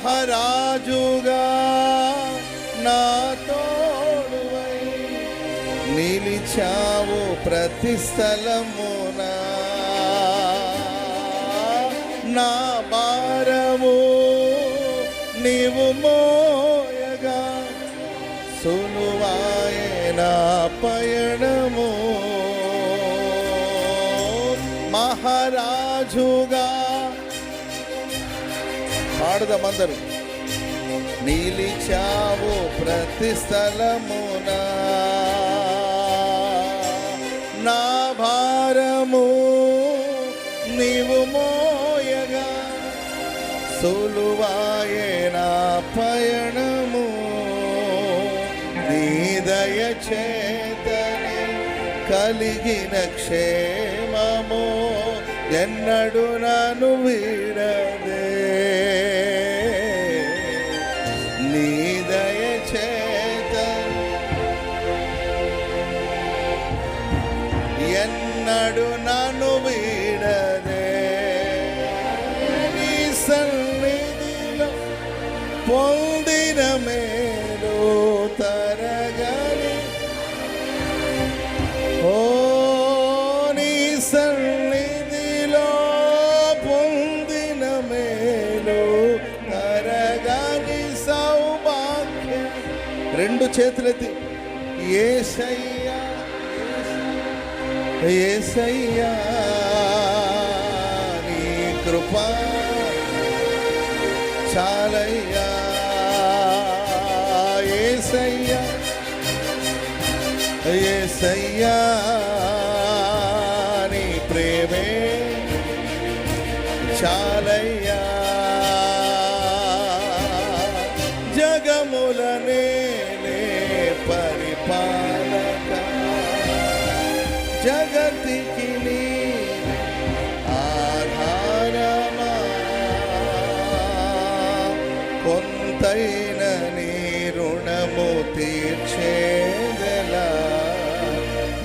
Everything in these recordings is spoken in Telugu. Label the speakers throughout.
Speaker 1: మహారాజుగా నా తోడువై నిలిచావు ప్రతి స్థలమున. నా భారము నీవు మోయగా సులువాయే నా పయనము. మహారాజుగా పాడుదామందరూ. నిలిచావు ప్రతి స్థలమున, నా భారము నీవు మోయగా సులువాయే నా పయనము. నీ దయ చేతనే కలిగిన క్షేమము ఎన్నడు నన్ను వీడదే. నీ దయ చేత ఎన్నడు నన్ను వీడదే. నీ సన్నిధిలో పొందిన మేలు తరగని, ఓ నీ సన్నిధిలో పొందిన మేలు తరగని సౌభాగ్యం. రెండు చేతులెత్తి యేసయ్యా యేసయ్యా నీ కృపా చాలయ్యా. యేసయ్యా యేసయ్యా నీ ప్రేమే చాలయ్యా. జగములనే పరిపాలక జగతికి నీ ఆధారమా. కొంతైన నీ రుణము తీర్చేదెలా,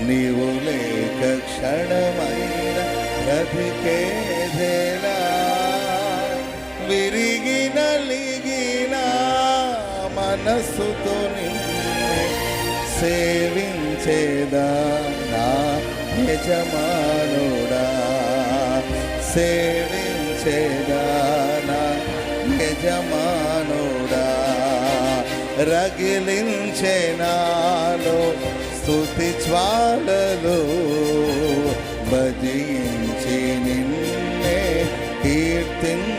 Speaker 1: నీవు లేక క్షణమైన బ్రతికేదెలా. విరిగిన లిగిన మనస్సుతో నిన్నే సేవించేదా నా యజమానుడా. సేవించేదా నా యజమానుడా. రగిలించే నాలో స్తుతి జ్వాలలు, భజించి నిన్నే కీర్తించేదా.